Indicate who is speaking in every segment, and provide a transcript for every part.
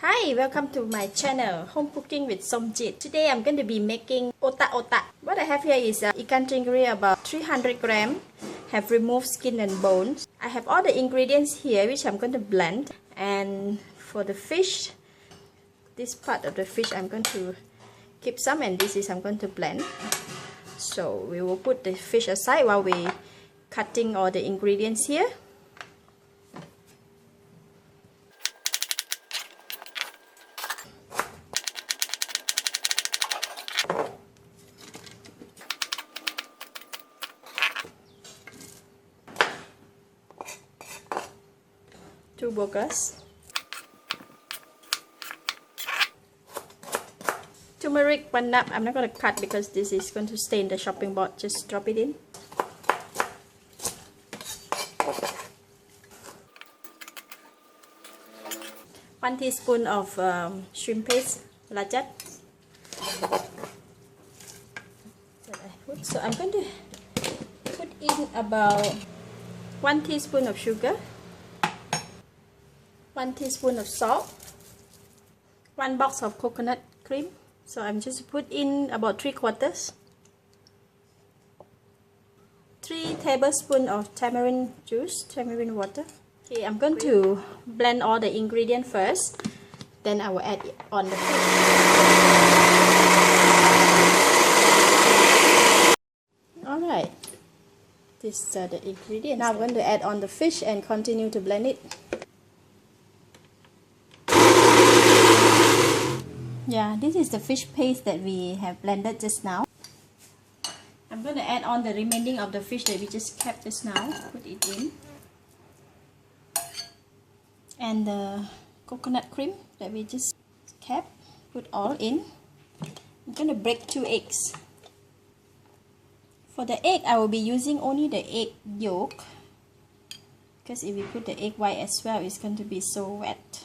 Speaker 1: Hi, welcome to my channel, Home Cooking with Somjit. Today I'm going to be making otak otak. What I have here is ikan tenggiri about 300 gram. Have removed skin and bones. I have all the ingredients here which I'm going to blend. And for the fish, this part of the fish I'm going to keep some, and this is I'm going to blend. So we will put the fish aside while we cutting all the ingredients here. Two burgers, turmeric 1 nut. I'm not going to cut because this is going to stay in the chopping board. Just drop it in. One teaspoon of shrimp paste, Belacan. So I'm going to put in about 1 teaspoon of sugar, 1 teaspoon of salt, 1 box of coconut cream. So I'm just put in about 3/4, 3 tablespoons of tamarind juice, tamarind water. Okay, I'm going to blend all the ingredients first, then I will add it on the fish. Alright, these are the ingredients. Now I'm going to add on the fish and continue to blend it. Yeah, this is the fish paste that we have blended just now. I'm going to add on the remaining of the fish that we just kept just now. Put it in. And the coconut cream that we just kept. Put all in. I'm going to break 2 eggs. For the egg, I will be using only the egg yolk. Because if we put the egg white as well, it's going to be so wet.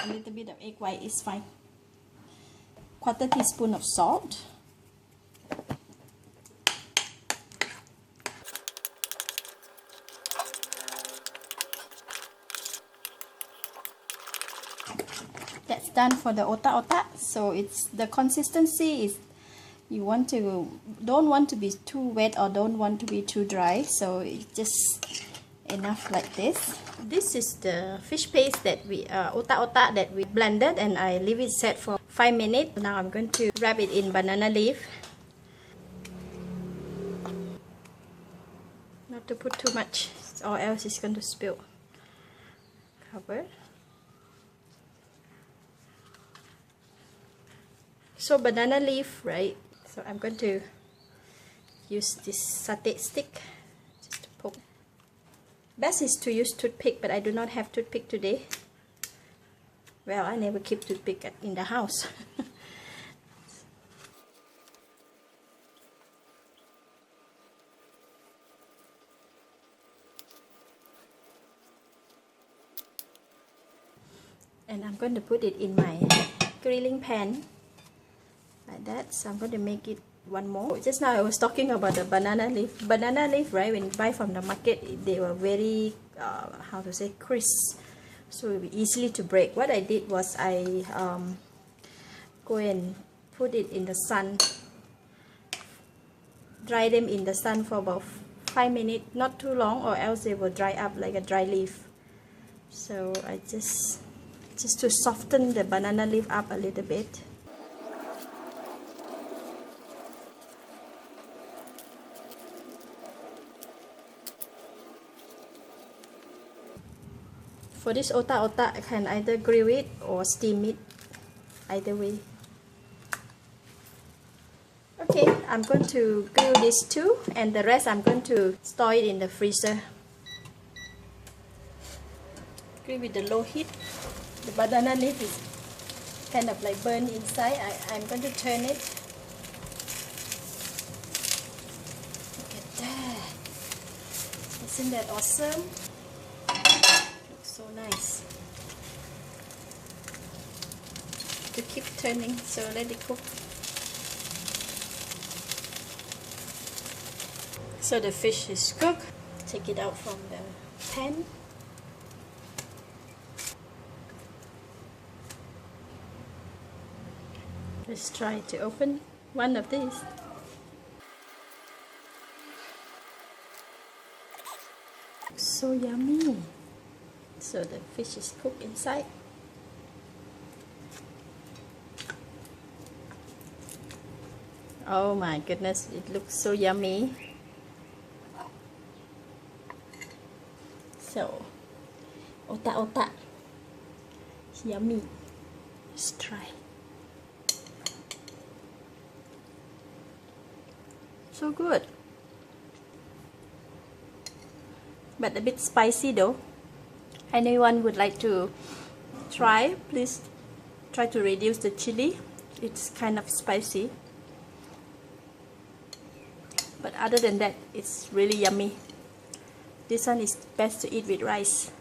Speaker 1: A little bit of egg white is fine. 1/4 teaspoon of salt. That's done for the otak otak. So it's the consistency is you don't want to be too wet or don't want to be too dry. So it's just enough like this. This is the fish paste that we otak otak that we blended, and I leave it set for 5 minutes. Now I'm going to wrap it in banana leaf. Not to put too much or else it's going to spill. Cover. So banana leaf, right? So I'm going to use this satay stick just to poke. Best is to use toothpick, but I do not have toothpick today. Well, I never keep toothpick in the house. And I'm going to put it in my grilling pan like that. So I'm going to make it one more. Just now I was talking about the banana leaf. Banana leaf, right, when you buy from the market, they were very how to say, crisp, so it will be easily to break. What I did was I go and put it in the sun, dry them in the sun for about 5 minutes, not too long, or else they will dry up like a dry leaf. So I just to soften the banana leaf up a little bit. For this otak otak, I can either grill it or steam it, either way. Okay, I'm going to grill this too, and the rest I'm going to store it in the freezer. Grill with the low heat. The banana leaf is kind of like burned inside. I'm going to turn it. Look at that. Isn't that awesome? So nice. To keep turning, so let it cook. So the fish is cooked. Take it out from the pan. Let's try to open one of these. So yummy. So the fish is cooked inside. Oh my goodness, it looks so yummy. So, otak otak. It's yummy. Let's try. So good. But a bit spicy though. Anyone would like to try, please try to reduce the chili. It's kind of spicy. But other than that, it's really yummy. This one is best to eat with rice.